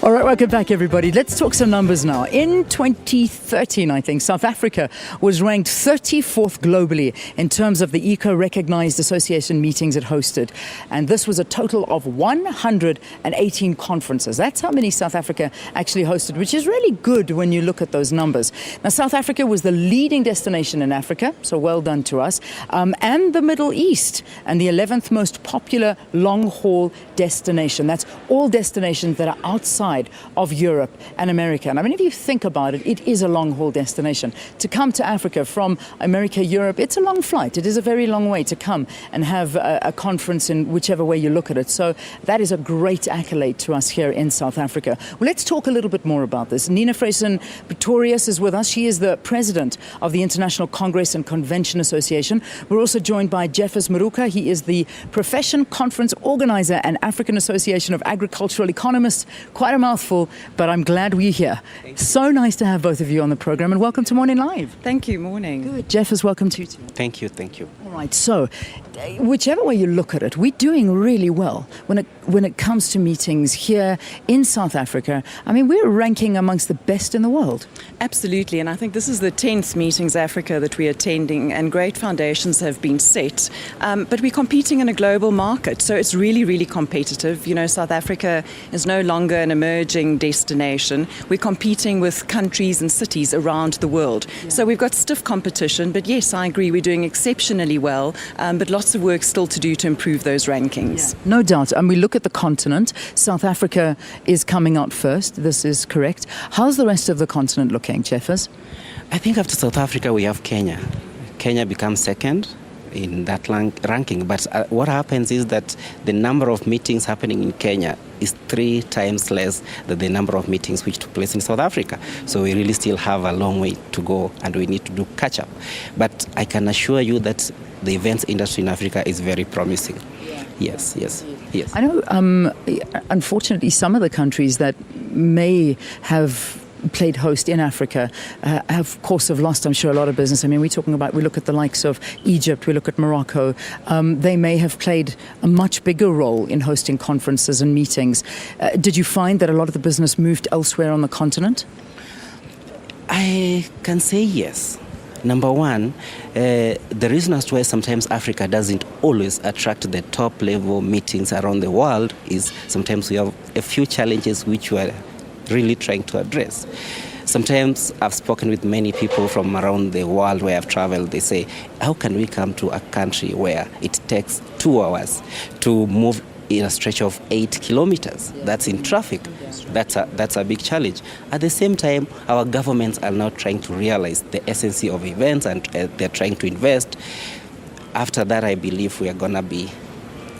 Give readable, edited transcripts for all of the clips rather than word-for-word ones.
All right, welcome back, everybody. Let's talk some numbers now. In 2013, I think, South Africa was ranked 34th globally in terms of the Eco-Recognized Association meetings it hosted. And this was a total of 118 conferences. That's how many South Africa actually hosted, which is really good when you look at those numbers. Now, South Africa was the leading destination in Africa, so well done to us, and the Middle East, and the 11th most popular long-haul destination. That's all destinations that are outside of Europe and America. And I mean, if you think about it, it is a long-haul destination. To come to Africa from America, Europe, it's a long flight. It is a very long way to come and have a conference in whichever way you look at it. So that is a great accolade to us here in South Africa. Well, let's talk a little bit more about this. Nina Freysen-Pretorius is with us. She is the president of the International Congress and Convention Association. We're also joined by Jeffers Miruka. He is the Profession Conference Organiser and African Association of Agricultural Economists. Quite a mouthful, but I'm glad we're here. So nice to have both of you on the program, and welcome to Morning Live. Thank you. Morning. Good. Jeffers, welcome to you too. Thank you. All right, so whichever way you look at it, we're doing really well when it comes to meetings here in South Africa. I mean, we're ranking amongst the best in the world. Absolutely, and I think this is the 10th Meetings Africa that we're attending, and great foundations have been set. But we're competing in a global market, so it's really, really competitive. You know, South Africa is no longer an emerging destination. We're competing with countries and cities around the world. Yeah. So we've got stiff competition, but yes, I agree, we're doing exceptionally well, but lots of work still to do to improve those rankings. Yeah. No doubt. And we look at the continent. South Africa is coming out first. This is correct. How's the rest of the continent looking, Jeffers? I think after South Africa, we have Kenya. Kenya becomes second in that ranking. But what happens is that the number of meetings happening in Kenya is 3 times less than the number of meetings which took place in South Africa. So we really still have a long way to go, and we need to do catch up. But I can assure you that the events industry in Africa is very promising. Yes. I know, unfortunately, some of the countries that may have played host in Africa have, of course, lost, I'm sure, a lot of business. I mean, we look at the likes of Egypt, we look at Morocco. They may have played a much bigger role in hosting conferences and meetings. Did you find that a lot of the business moved elsewhere on the continent? I can say yes. Number one, the reason as to why sometimes Africa doesn't always attract the top level meetings around the world is sometimes we have a few challenges which we are really trying to address. Sometimes I've spoken with many people from around the world where I've traveled. They say, how can we come to a country where it takes 2 hours to move in a stretch of 8 kilometers? That's in traffic. That's a big challenge. At the same time, our governments are now trying to realize the essence of events, and they're trying to invest. After that, I believe we are going to be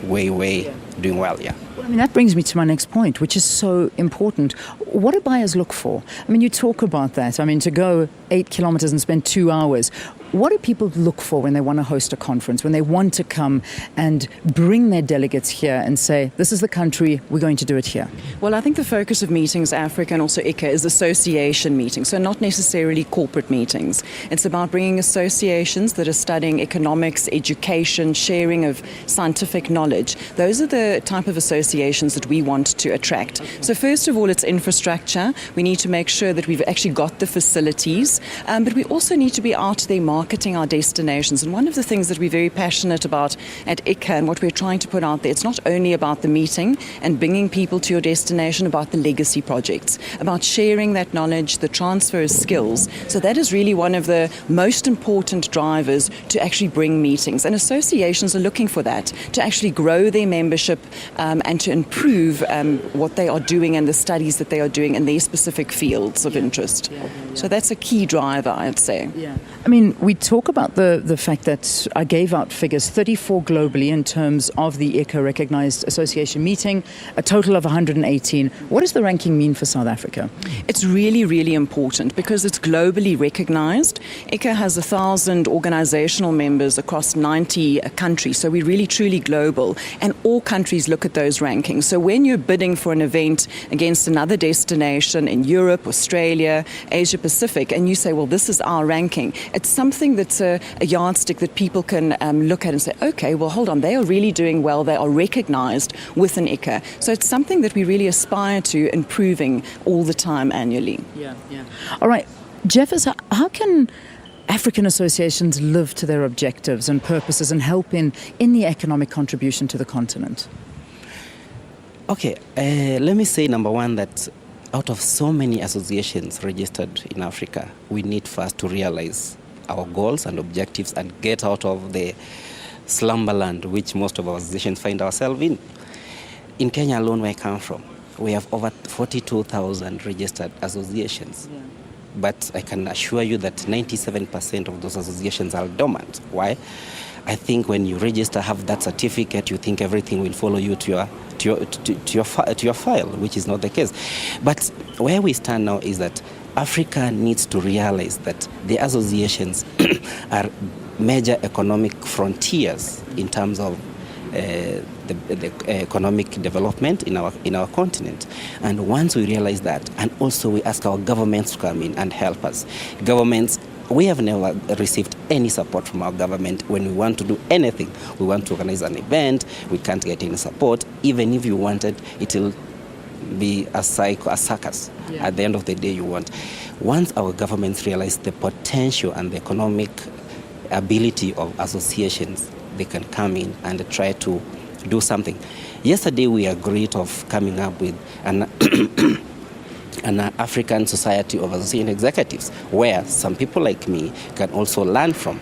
way doing well, yeah. Well, I mean, that brings me to my next point, which is so important. What do buyers look for? I mean, you talk about that. I mean, to go 8 kilometers and spend 2 hours. What do people look for when they want to host a conference, when they want to come and bring their delegates here and say, this is the country, we're going to do it here? Well, I think the focus of Meetings Africa and also ICCA is association meetings, so not necessarily corporate meetings. It's about bringing associations that are studying economics, education, sharing of scientific knowledge. Those are the type of associations that we want to attract. So first of all, it's infrastructure. We need to make sure that we've actually got the facilities, but we also need to be out there marketing our destinations. And one of the things that we're very passionate about at ICCA and what we're trying to put out there, it's not only about the meeting and bringing people to your destination, about the legacy projects, about sharing that knowledge, the transfer of skills. So that is really one of the most important drivers to actually bring meetings. And associations are looking for that, to actually grow their membership and to improve what they are doing and the studies that they are doing in their specific fields of interest. So that's a key driver, I'd say. Yeah. I mean, we talk about the fact that I gave out figures, 34 globally in terms of the Eco-Recognized Association meeting, a total of 118. What does the ranking mean for South Africa? It's really, really important because it's globally recognized. ICCA has 1,000 organizational members across 90 countries, so we're really truly global, and all countries look at those rankings. So when you're bidding for an event against another destination in Europe, Australia, Asia Pacific, and you say, well, this is our ranking, it's something something that's a yardstick that people can look at and say, okay, well, hold on, they are really doing well. They are recognized within ICCA. So it's something that we really aspire to improving all the time annually. Yeah. All right, Jeffers, how can African associations live to their objectives and purposes and help in the economic contribution to the continent? Okay, let me say, number one, that out of so many associations registered in Africa, we need first to realize our goals and objectives and get out of the slumberland which most of our associations find ourselves in. In Kenya alone, where I come from, we have over 42,000 registered associations. Yeah. But I can assure you that 97% of those associations are dormant. Why? I think when you register, have that certificate, you think everything will follow you to your file, which is not the case. But where we stand now is that Africa needs to realize that the associations are major economic frontiers in terms of the economic development in our continent. And once we realize that, and also we ask our governments to come in and help us. Governments, we have never received any support from our government when we want to do anything. We want to organize an event, we can't get any support. Even if you wanted, it will be a circus. Yeah. At the end of the day, you want. Once our governments realize the potential and the economic ability of associations, they can come in and try to do something. Yesterday, we agreed of coming up with an African Society of Association Executives, where some people like me can also learn from.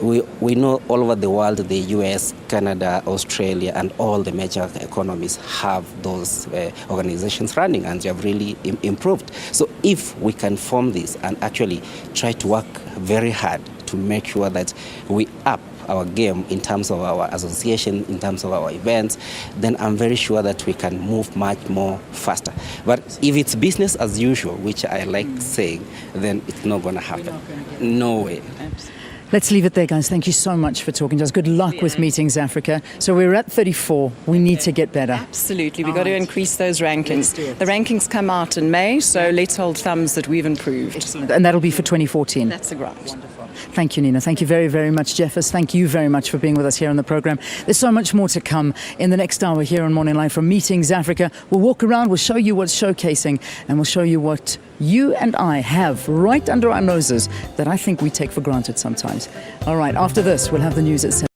We know all over the world, the US, Canada, Australia, and all the major economies have those organizations running, and they have really improved. So if we can form this and actually try to work very hard to make sure that we up our game in terms of our association, in terms of our events, then I'm very sure that we can move much more faster. But if it's business as usual, which I like saying, then it's not going to happen. No way. Absolutely. Let's leave it there, guys. Thank you so much for talking to us. Good luck with Meetings Africa. So we're at 34. We need to get better. Absolutely. We've got to increase those rankings. The rankings come out in May, so let's hold thumbs that we've improved. Excellent. And that'll be for 2014. That's the grant. Wonderful. Thank you, Nina. Thank you very, very much, Jeffers. Thank you very much for being with us here on the program. There's so much more to come in the next hour here on Morning Live from Meetings Africa. We'll walk around, we'll show you what's showcasing, and we'll show you what you and I have right under our noses that I think we take for granted sometimes. All right, after this, we'll have the news at 7.